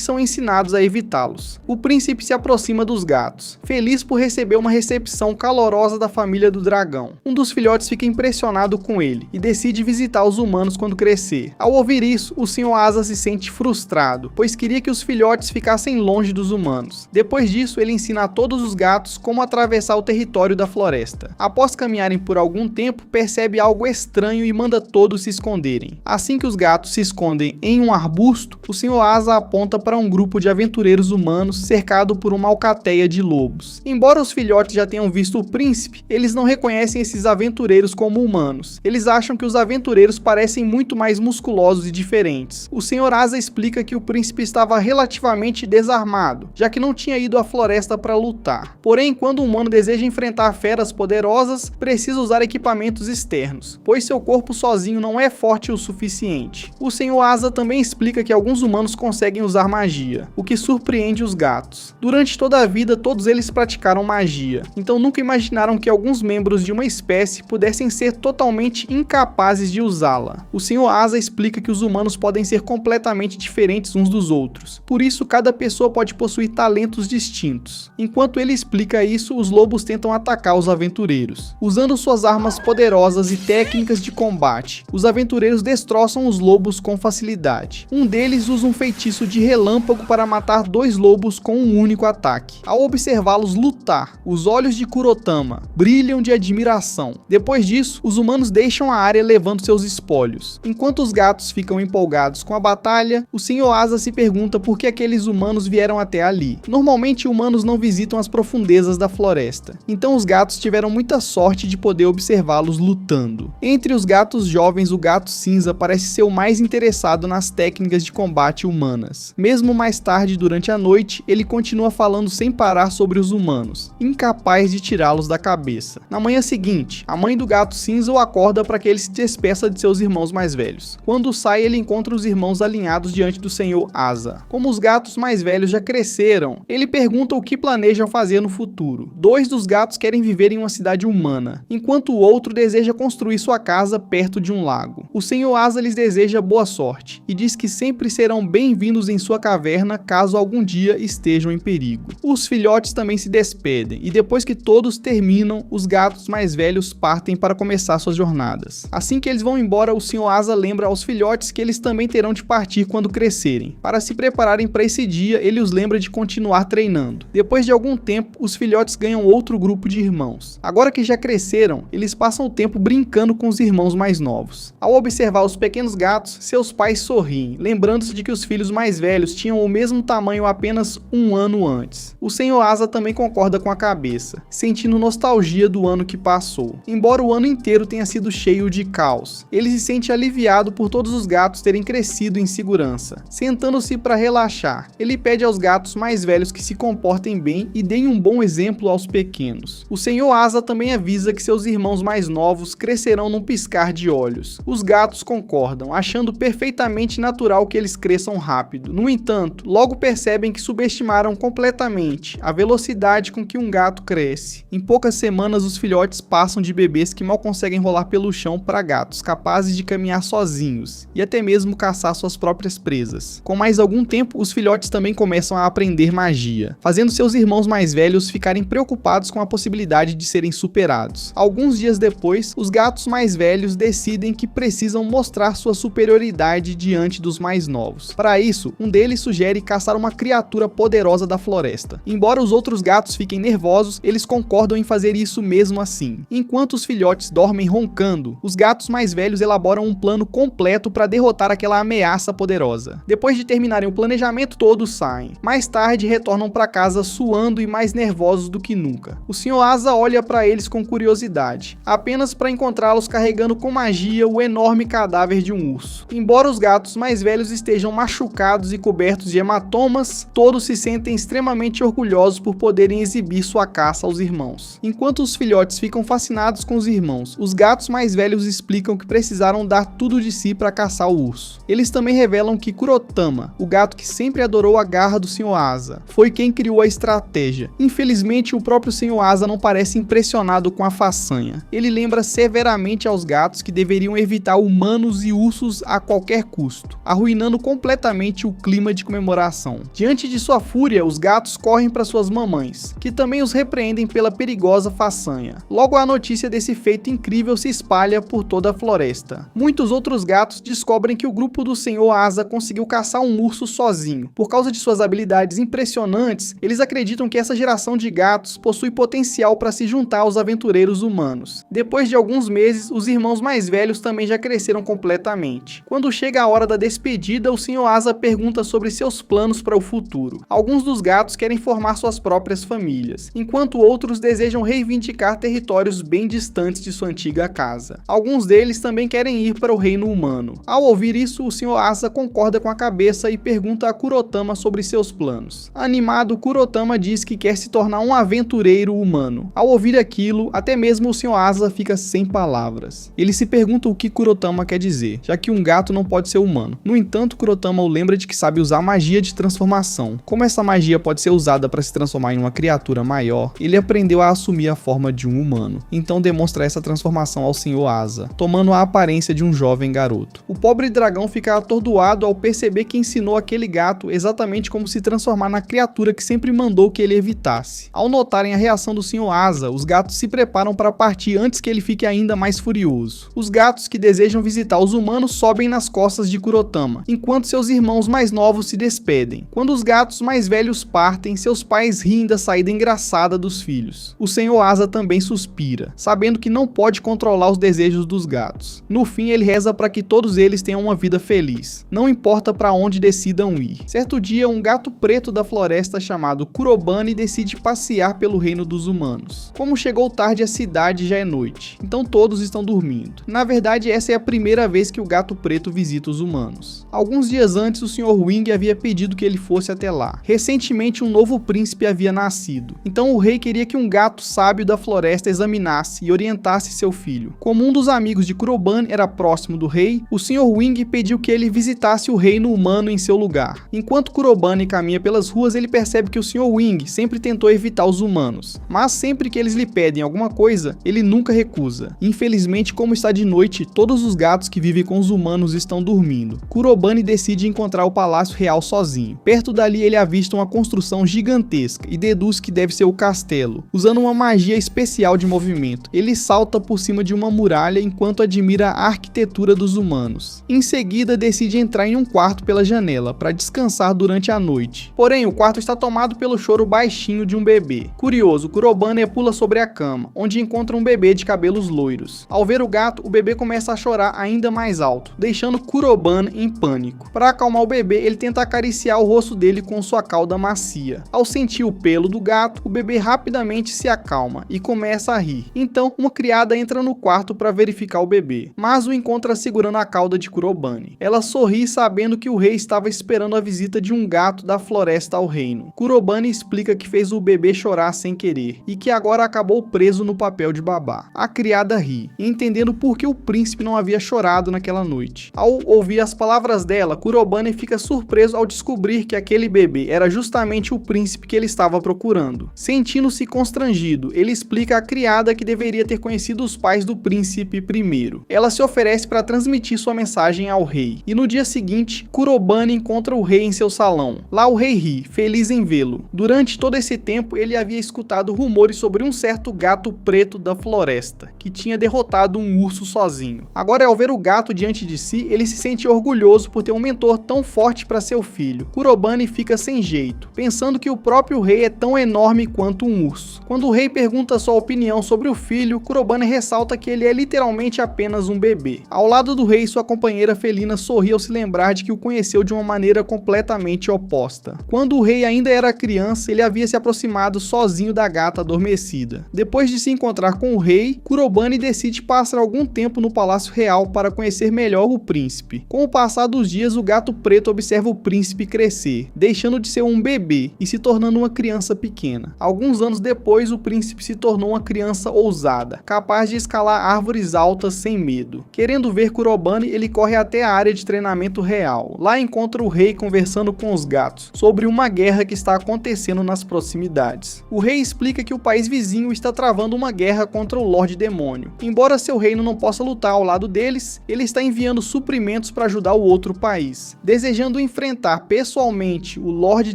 são ensinados a evitá-los. O príncipe se aproxima dos gatos, feliz por receber uma recepção calorosa da família do dragão. Um dos filhotes fica impressionado com ele e decide visitar os humanos quando crescer. Ao ouvir isso, o Sr. Asa se sente frustrado, pois queria que os filhotes ficassem longe dos humanos. Depois disso, ele ensina a todos os gatos como atravessar o território da floresta. Após caminharem por algum tempo, percebe algo estranho e manda todos se esconderem. Assim que os gatos se escondem em um arbusto, o Sr. Asa aponta para um grupo de aventureiros humanos cercado por uma alcateia de lobos. Embora os filhotes já tenham visto o príncipe, eles não reconhecem esses aventureiros como humanos. Eles acham que os aventureiros parecem muito mais musculosos e diferentes. O Sr. Asa explica que o príncipe estava relativamente desarmado, já que não tinha ido à floresta para lutar. Porém, quando um humano deseja enfrentar feras poderosas, precisa usar equipamentos externos, pois seu corpo sozinho não é forte o suficiente. O Sr. Asa também explica que alguns humanos conseguem usar magia, o que surpreende os gatos. Durante toda a vida, todos eles praticaram magia, então nunca imaginaram que alguns membros de uma espécie pudessem ser totalmente incapazes de usá-la. O Sr. Asa explica que os humanos podem ser completamente diferentes uns dos outros, por isso cada pessoa pode possuir talentos distintos. Enquanto ele explica isso, os lobos tentam atacar os aventureiros. Usando suas armas poderosas e técnicas de combate, os aventureiros destroçam os lobos com facilidade. Um deles usa um feitiço de relâmpago para matar 2 lobos com um único ataque. Ao observá-los lutar, os olhos de Kurotama brilham de admiração. Depois disso, os humanos deixam a área levando seus espólios. Enquanto os gatos ficam empolgados com a batalha, o Sr. Asa se pergunta por que aqueles humanos vieram até ali. Normalmente, humanos não visitam as profundezas da floresta, então os gatos tiveram muita sorte de poder observá-los lutando. Entre os gatos jovens, o gato cinza parece ser o mais interessado nas técnicas de combate humanas. Mesmo mais tarde, durante a noite, ele continua falando sem parar sobre os humanos, incapaz de tirá-los da cabeça. Na manhã seguinte, a mãe do gato cinza o acorda para que ele se despeça de seus irmãos mais velhos. Quando sai, ele encontra os irmãos alinhados diante do Sr. Asa. Como os gatos mais velhos já cresceram, ele pergunta o que planejam fazer no futuro. 2 dos gatos querem viver em uma cidade humana, enquanto o outro deseja construir sua casa perto de um lago. O Sr. Asa lhes deseja boa sorte e diz que sempre serão bem-vindos em sua caverna caso algum dia estejam em perigo. Os filhotes também se despedem e depois que todos terminam, os gatos mais velhos partem para começar suas jornadas. Assim que eles vão embora, o Sr. Asa lembra aos filhotes que eles também terão de partir quando crescerem. Para se prepararem para esse dia, ele os lembra de continuar treinando. Depois de algum tempo, os filhotes ganham outro grupo de irmãos. Agora que já cresceram, eles passam o tempo brincando com os irmãos mais novos. Ao observar os pequenos gatos, seus pais sorriem, lembrando-se de que os filhos mais velhos tinham o mesmo tamanho apenas um ano antes. O Sr. Asa também concorda com a cabeça, sentindo nostalgia do ano que passou. Embora o ano inteiro tenha sido cheio de caos, ele se sente aliviado por todos os gatos terem crescido em segurança. Sentando-se para relaxar, ele pede aos gatos mais velhos que se comportem bem e deem um bom exemplo aos pequenos. O Sr. Asa também avisa que seus irmãos mais novos crescerão num piscar de olhos. Os gatos concordam, achando perfeitamente natural que eles cresçam rápido. No entanto, logo percebem que subestimaram completamente a velocidade com que um gato cresce. Em poucas semanas, os filhotes passam de bebês que mal conseguem rolar pelo chão para gatos capazes de caminhar sozinhos e até mesmo caçar suas próprias presas. Com mais algum tempo, os filhotes também começam a aprender magia, fazendo seus irmãos mais velhos ficarem preocupados com a possibilidade de serem superados. Alguns dias depois, os gatos mais velhos decidem que precisam mostrar sua superioridade diante dos mais novos. Para isso, um deles sugere caçar uma criatura poderosa da floresta. Embora os outros gatos fiquem nervosos, eles concordam em fazer isso mesmo assim. Enquanto os filhotes dormem roncando, os gatos mais velhos elaboram um plano completo para derrotar aquela ameaça poderosa. Depois de terminarem o planejamento, todos saem. Mais tarde, retornam para casa suando e mais nervosos do que nunca. O Sr. Asa olha para eles com curiosidade, apenas para encontrá-los carregando com magia o enorme cadáver de um urso. Embora os gatos mais velhos estejam machucados e cobertos de hematomas, todos se sentem extremamente orgulhosos por poderem exibir sua caça aos irmãos. Enquanto os filhotes ficam fascinados com os irmãos, os gatos mais velhos explicam que precisaram dar tudo de si para caçar o urso. Eles também revelam que Kurotama, o gato que sempre adorou a garra do Sr. Asa, foi quem criou a estratégia. Infelizmente, o próprio Sr. Asa não parece impressionado com a façanha. Ele lembra severamente aos gatos que deveriam evitar humanos e ursos a qualquer custo, arruinando completamente o clima de comemoração. Diante de sua fúria, os gatos correm para suas mamães, que também os repreendem pela perigosa façanha. Logo, a notícia desse feito incrível se espalha por toda a floresta. Muitos outros gatos descobrem que o grupo do Sr. Asa conseguiu caçar um urso sozinho. Por causa de suas habilidades impressionantes, eles acreditam que essa geração de gatos possui potencial para se juntar aos aventureiros humanos. Depois de alguns meses, os irmãos mais velhos também já cresceram completamente. Quando chega a hora da despedida, o Sr. Asa pergunta sobre seus planos para o futuro. Alguns dos gatos querem formar suas próprias famílias, enquanto outros desejam reivindicar territórios bem distantes de sua antiga casa. Alguns deles também querem ir para o reino humano. Ao ouvir isso, o Sr. Asa concorda com a cabeça e pergunta a Kurotama sobre seus planos. Animado, Kurotama diz que quer se tornar um aventureiro humano. Ao ouvir aquilo, até mesmo o Sr. Asa fica sem palavras. Ele se pergunta o que Kurotama quer dizer, já que um gato não pode ser humano. No entanto, Kurotama o lembra de que sabe usar magia de transformação. Como essa magia pode ser usada para se transformar em uma criatura maior, ele aprendeu a assumir a forma de um humano. Então demonstra essa transformação ao Sr. Asa, tomando a aparência de um jovem garoto. O pobre dragão fica atordoado ao perceber que ensinou aquele gato exatamente como se transformar na criatura que sempre mandou que ele evitasse. Ao notarem a reação do Sr. Asa, os gatos se preparam para partir antes que ele fique ainda mais furioso. Os gatos que desejam visitar os humanos sobem nas costas de Kurotama, enquanto seus irmãos mais novos se despedem. Quando os gatos mais velhos partem, seus pais riem da saída engraçada dos filhos. O Sr. Asa também suspira, sabendo que não pode controlar os desejos dos gatos. No fim, ele reza para que todos eles tenham uma vida feliz, não importa para onde decidam ir. Certo dia, um gato preto da floresta chamado Kurobane decide passear pelo reino dos humanos. Como chegou tarde à cidade, já é noite, então todos estão dormindo. Na verdade, essa é a primeira vez que o gato preto visita os humanos. Alguns dias antes, o Sr. Wing havia pedido que ele fosse até lá. Recentemente, um novo príncipe havia nascido, então o rei queria que um gato sábio da floresta examinasse e orientasse seu filho. Como um dos amigos de Kurobane era próximo do rei, o Sr. Wing pediu que ele visitasse o reino humano em seu lugar. Enquanto Kurobane caminha pelas ruas, ele percebe que o Sr. Wing sempre tentou evitar os humanos, mas sempre que eles lhe pedem alguma coisa, ele nunca recusa. Infelizmente, como está de noite, todos os gatos que vivem com os humanos estão dormindo. Kurobane decide encontrar o palácio real sozinho. Perto dali, ele avista uma construção gigantesca e deduz que deve ser o castelo. Usando uma magia especial de movimento, ele salta por cima de uma muralha enquanto admira a arquitetura dos humanos. Em seguida, decide entrar em um quarto pela janela para descansar durante a noite. Porém, o quarto está tomado pelo choro baixinho de um bebê. Curioso, Kurobane pula sobre a cama, onde encontra um bebê de cabelos loiros. Ao ver o gato, o bebê começa a chorar ainda mais alto, deixando Kurobane em pânico. Para acalmar o bebê, ele tenta acariciar o rosto dele com sua cauda macia. Ao sentir o pelo do gato, o bebê rapidamente se acalma e começa a rir. Então, uma criada entra no quarto para verificar o bebê, mas o encontra segurando a cauda de Kurobane. Ela sorri sabendo que o rei estava esperando a visita de um gato da floresta ao reino. Kurobane explica que fez o bebê chorar sem querer e que agora acabou preso no papel de babá. A criada ri, entendendo por que o príncipe não havia chorado naquela noite. Ao ouvir as palavras dela, Kurobane fica surpreso ao descobrir que aquele bebê era justamente o príncipe que ele estava procurando. Sentindo-se constrangido, ele explica à criada que deveria ter conhecido os pais do príncipe primeiro. Ela se oferece para transmitir sua mensagem ao rei. E no dia seguinte, Kurobane encontra o rei em seu salão. Lá o rei ri, feliz em vê-lo. Durante todo esse tempo, ele havia escutado rumores sobre um certo gato preto da floresta, que tinha derrotado um urso sozinho. Agora, ao ver o gato diante de si, ele se sente orgulhoso por ter um mentor tão forte para seu filho. Kurobane fica sem jeito, pensando que o próprio rei é tão enorme quanto um urso. Quando o rei pergunta sua opinião sobre o filho, Kurobane ressalta que ele é literalmente apenas um bebê. Ao lado do rei, sua companheira felina sorri ao se lembrar de que o conheceu de uma maneira completamente oposta. Quando o rei ainda era criança, ele havia se aproximado sozinho da gata adormecida. Depois de se encontrar com o rei, Kurobane decide passar algum tempo no palácio real para conhecer melhor o príncipe. Com o passar dos dias, o gato preto observa o príncipe crescer, deixando de ser um bebê e se tornando uma criança pequena. Alguns anos depois, o príncipe se tornou uma criança ousada, capaz de escalar árvores altas sem medo. Querendo ver Kurobane, ele corre até a área de treinamento real. Lá encontra o rei conversando com os gatos sobre uma guerra que está acontecendo nas proximidades. O rei explica que o país vizinho está travando uma guerra contra o Lorde Demônio. Embora seu reino não possa lutar ao lado deles, ele está enviando suprimentos para ajudar o outro país. Desejando enfrentar pessoalmente o Lorde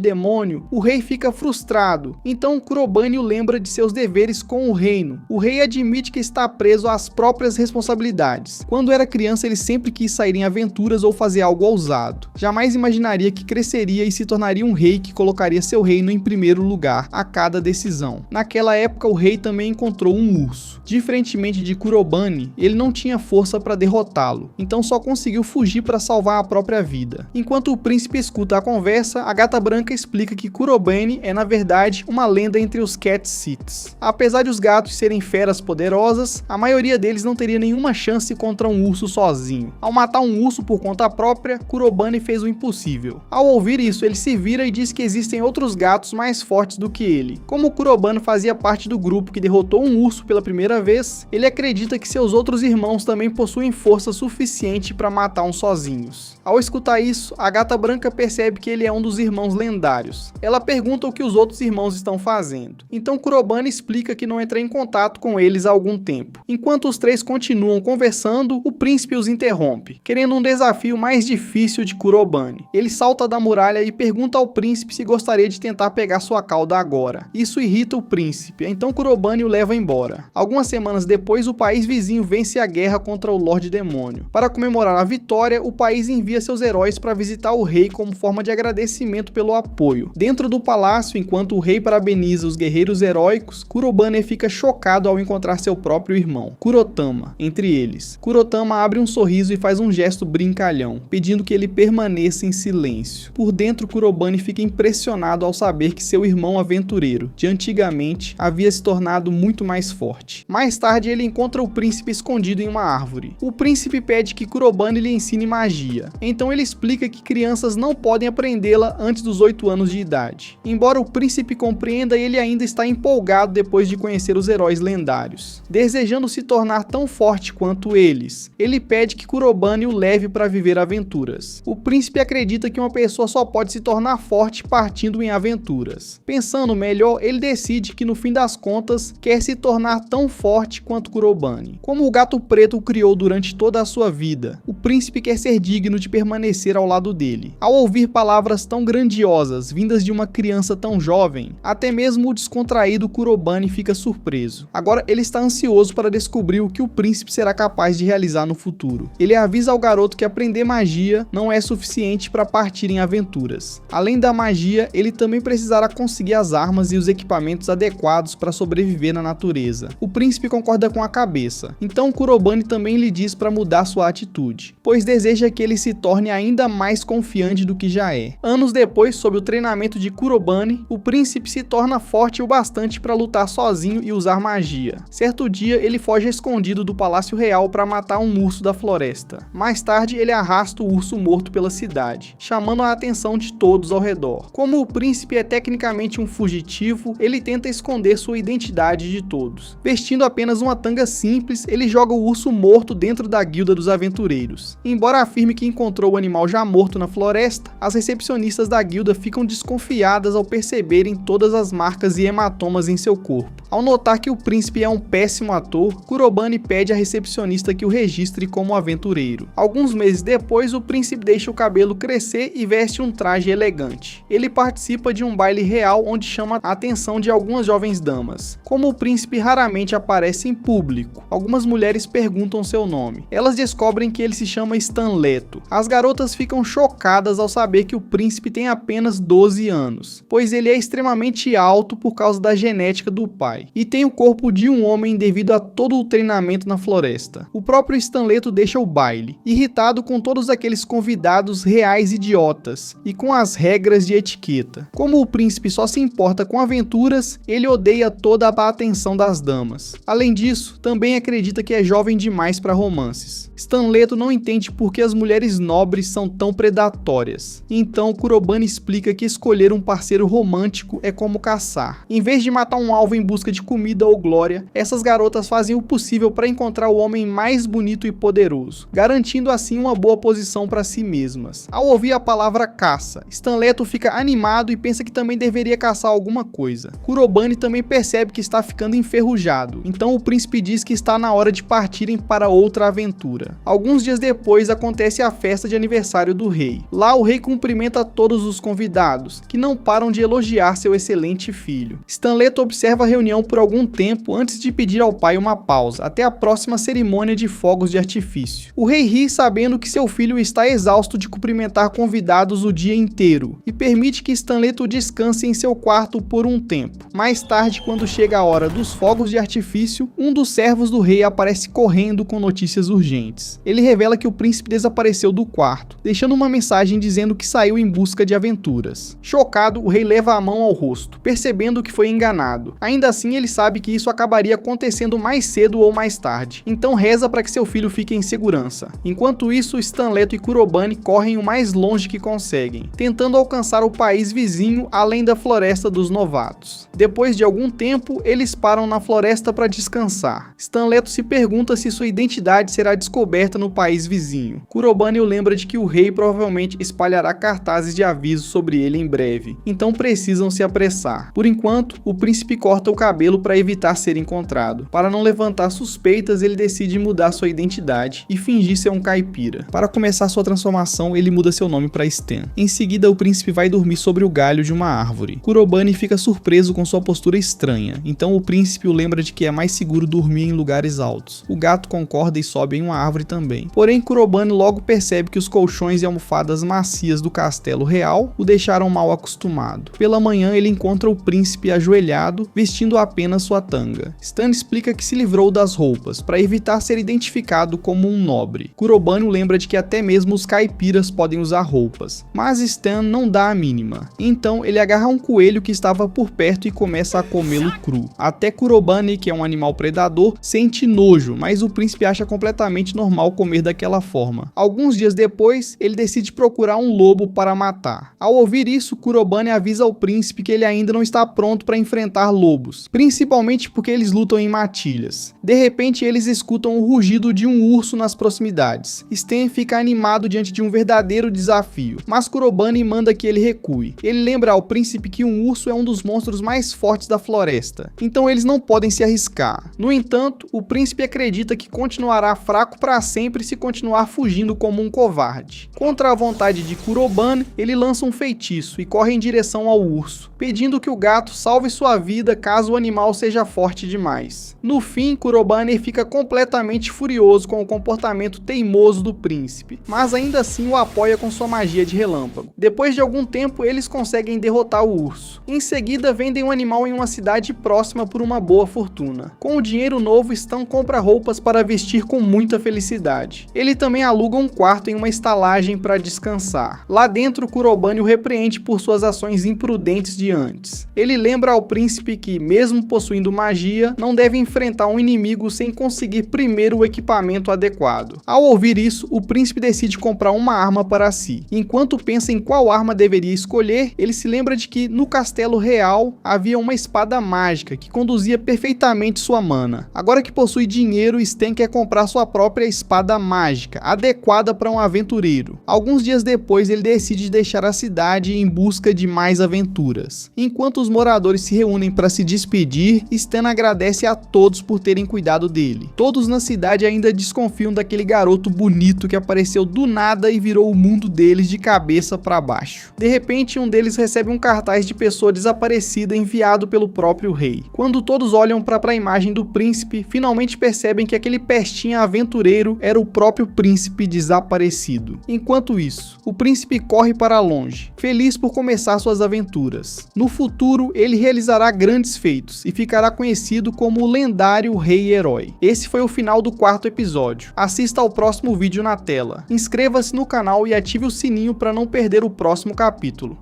Demônio, o rei fica frustrado, então Kurobane o lembra de seus deveres com o reino. O rei admite que está preso às próprias responsabilidades. Quando era criança, ele sempre quis sair em aventuras ou fazer algo ousado. Jamais imaginaria que cresceria e se tornaria um rei que colocaria seu reino em primeiro lugar a cada decisão. Naquela época, o rei também encontrou um urso. Diferentemente de Kurobane, ele não tinha força para derrotá-lo, então só conseguiu fugir para salvar a própria vida. Enquanto o príncipe escuta a conversa, a Gata Branca explica que Kurobane é na verdade uma lenda entre os Cat Siths. Apesar de os gatos serem feras poderosas, a maioria deles não teria nenhuma chance contra um urso sozinho. Ao matar um urso por conta própria, Kurobane fez o impossível. Ao ouvir isso, ele se vira e diz que existem outros gatos mais fortes do que ele. Como Kurobane fazia parte do grupo que derrotou um urso pela primeira vez, ele acredita que seus outros irmãos também possuem força suficiente para matar uns sozinhos. Ao escutar isso, a Gata Branca percebe que ele é um dos irmãos lendários. Ela pergunta o que os outros irmãos estão fazendo. Então Kurobane explica que não entra em contato com eles há algum tempo. Enquanto os três continuam conversando, o príncipe os interrompe, querendo um desafio mais difícil de Kurobane. Ele salta da muralha e pergunta ao príncipe se gostaria de tentar pegar sua cauda agora. Isso irrita o príncipe, então Kurobane o leva embora. Algumas semanas depois, o país vizinho vence a guerra contra o Lorde Demônio. Para comemorar a vitória, o país envia seus heróis para visitar o rei como forma de agradecimento pelo apoio. Dentro do palácio, enquanto o rei parabeniza os guerreiros heróicos, Kurobane fica chocado ao encontrar seu próprio irmão, Kurotama, entre eles. Kurotama abre um sorriso e faz um gesto brincalhão, pedindo que ele permaneça em silêncio. Por dentro, Kurobane fica impressionado ao saber que seu irmão aventureiro, de antigamente, havia se tornado muito mais forte. Mais tarde, ele encontra o príncipe escondido em uma árvore. O príncipe pede que Kurobane lhe ensine magia. Então ele explica que crianças não podem aprendê-la antes dos 8 anos de idade. Embora o príncipe compreenda, ele ainda está empolgado depois de conhecer os heróis lendários. Desejando se tornar tão forte quanto eles, ele pede que Kurobane o leve para viver aventuras. O príncipe acredita que uma pessoa só pode se tornar forte partindo em aventuras. Pensando melhor, ele decide que no fim das contas, quer se tornar tão forte quanto Kurobane. Como o Gato Preto o criou durante toda a sua vida, o príncipe quer ser digno de permanecer ao lado dele. Ao ouvir palavras tão grandiosas vindas de uma criança tão jovem, até mesmo o descontraído Kurobane fica surpreso. Agora ele está ansioso para descobrir o que o príncipe será capaz de realizar no futuro. Ele avisa ao garoto que aprender magia não é suficiente para partir em aventuras. Além da magia, ele também precisará conseguir as armas e os equipamentos adequados para sobreviver na natureza. O príncipe concorda com a cabeça, então Kurobane também lhe diz para mudar sua atitude, pois deseja que ele se torne ainda mais confiante do que já é. Anos depois, sob o treinamento de Kurobane, o príncipe se torna forte o bastante para lutar sozinho e usar magia. Certo dia, ele foge escondido do Palácio Real para matar um urso da floresta. Mais tarde, ele arrasta o urso morto pela cidade, chamando a atenção de todos ao redor. Como o príncipe é tecnicamente um fugitivo, ele tenta esconder sua identidade de todos. Vestindo apenas uma tanga simples, ele joga o urso morto dentro da guilda dos aventureiros. Embora afirme que encontrou o animal já morto na floresta, as recepcionistas da guilda ficam desconfiadas ao perceberem todas as marcas e hematomas em seu corpo. Ao notar que o príncipe é um péssimo ator, Kurobane pede à recepcionista que o registre como aventureiro. Alguns meses depois, o príncipe deixa o cabelo crescer e veste um traje elegante. Ele participa de um baile real onde chama a atenção de algumas jovens damas. Como o príncipe raramente aparece em público, algumas mulheres perguntam seu nome. Elas descobrem que ele se chama Stanleto. As garotas ficam chocadas ao saber que o príncipe tem apenas 12 anos, pois ele é extremamente alto por causa da genética do pai, e tem o corpo de um homem devido a todo o treinamento na floresta. O próprio Stanleto deixa o baile, irritado com todos aqueles convidados reais idiotas, e com as regras de etiqueta. Como o príncipe só se importa com aventuras, ele odeia toda a atenção das damas. Além disso, também acredita que é jovem demais para romances. Stanleto não entende por que as mulheres nobres são tão predatórias. Então Kurobane explica que escolher um parceiro romântico é como caçar. Em vez de matar um alvo em busca de comida ou glória, essas garotas fazem o possível para encontrar o homem mais bonito e poderoso, garantindo assim uma boa posição para si mesmas. Ao ouvir a palavra caça, Stan Leto fica animado e pensa que também deveria caçar alguma coisa. Kurobane também percebe que está ficando enferrujado, então o príncipe diz que está na hora de partirem para outra aventura. Alguns dias depois acontece a festa de aniversário do rei. Lá o rei cumprimenta todos os convidados, que não param de elogiar seu excelente filho. Stan Leto observa a reunião por algum tempo antes de pedir ao pai uma pausa, até a próxima cerimônia de fogos de artifício. O rei ri sabendo que seu filho está exausto de cumprimentar convidados o dia inteiro, e permite que Stan Leto descanse em seu quarto por um tempo. Mais tarde, quando chega a hora dos fogos de artifício, um dos servos do rei aparece correndo com notícias urgentes. Ele revela que o príncipe desapareceu do quarto, deixando uma mensagem dizendo que saiu em busca de aventuras. Chocado, o rei leva a mão ao rosto, percebendo que foi enganado. Ainda assim, ele sabe que isso acabaria acontecendo mais cedo ou mais tarde, então reza para que seu filho fique em segurança. Enquanto isso, Stan Leto e Kurobane correm o mais longe que conseguem, tentando alcançar o país vizinho além da Floresta dos Novatos. Depois de algum tempo, eles param na floresta para descansar. Stan Leto se pergunta se sua identidade será descoberta no país vizinho. Kurobane o lembra de que o rei provavelmente espalhará cartazes de aviso sobre ele em breve, então precisam se apressar. Por enquanto, o príncipe corta o cabelo para evitar ser encontrado. Para não levantar suspeitas, ele decide mudar sua identidade e fingir ser um caipira. Para começar sua transformação, ele muda seu nome para Stan. Em seguida, o príncipe vai dormir sobre o galho de uma árvore. Kurobane fica surpreso com sua postura estranha, então o príncipe o lembra de que é mais seguro dormir em lugares altos. O gato concorda e sobe em uma árvore também. Porém, Kurobane logo percebe que os colchões e almofadas macias do castelo real o deixaram mal acostumado. Pela manhã, ele encontra o príncipe ajoelhado, vestindo apenas sua tanga. Stan explica que se livrou das roupas, para evitar ser identificado como um nobre. Kurobane o lembra de que até mesmo os caipiras podem usar roupas, mas Stan não dá a mínima. Então, ele agarra um coelho que estava por perto e começa a comê-lo cru. Até Kurobane, que é um animal predador, sente nojo, mas o príncipe acha completamente normal comer daquela forma. Alguns dias depois, ele decide procurar um lobo para matar. Ao ouvir isso, Kurobane avisa ao príncipe que ele ainda não está pronto para enfrentar lobos, principalmente porque eles lutam em matilhas. De repente, eles escutam o rugido de um urso nas proximidades. Stan fica animado diante de um verdadeiro desafio, mas Kurobane manda que ele recue. Ele lembra ao príncipe que um urso é um dos monstros mais fortes da floresta, então eles não podem se arriscar. No entanto, o príncipe acredita que continuará fraco para sempre se continuar fugindo como um covarde. Contra a vontade de Kurobane, ele lança um feitiço e corre em direção ao urso, pedindo que o gato salve sua vida caso o animal seja forte demais. No fim, Kurobane fica completamente furioso com o comportamento teimoso do príncipe, mas ainda assim o apoia com sua magia de relâmpago. Depois de algum tempo, eles conseguem derrotar o urso. Em seguida, vendem o animal em uma cidade próxima por uma boa fortuna. Com o dinheiro novo, Stan compra roupas para vestir com muita felicidade. Ele também aluga um quarto em uma estalagem para descansar. Lá dentro, Kurobane o repreende por suas ações imprudentes de antes. Ele lembra ao príncipe que, mesmo possuindo magia, não deve enfrentar um inimigo sem conseguir primeiro o equipamento adequado. Ao ouvir isso, o príncipe decide comprar uma arma para si. Enquanto pensa em qual arma deveria escolher, ele se lembra de que no castelo real havia uma espada mágica que conduzia perfeitamente sua mana. Agora que possui dinheiro, Stan quer comprar sua própria espada mágica, adequada para um aventureiro. Alguns dias depois, ele decide deixar a cidade em busca de mais aventuras. Enquanto os moradores se reúnem para se despedir, Stan agradece a todos por terem cuidado dele. Todos na cidade ainda desconfiam daquele garoto bonito que apareceu do nada e virou o mundo deles de cabeça para baixo. De repente, um deles recebe um cartaz de pessoa desaparecida enviado pelo próprio rei. Quando todos olham para a imagem do príncipe, finalmente percebem que aquele pestinha aventureiro era o próprio príncipe desaparecido. Enquanto isso, o príncipe corre para longe, feliz por começar suas aventuras. No futuro, ele realizará grandes feitos e ficará conhecido como o lendário rei-herói. Esse foi o final do quarto episódio. Assista ao próximo vídeo na tela. Inscreva-se no canal e ative o sininho para não perder o próximo capítulo.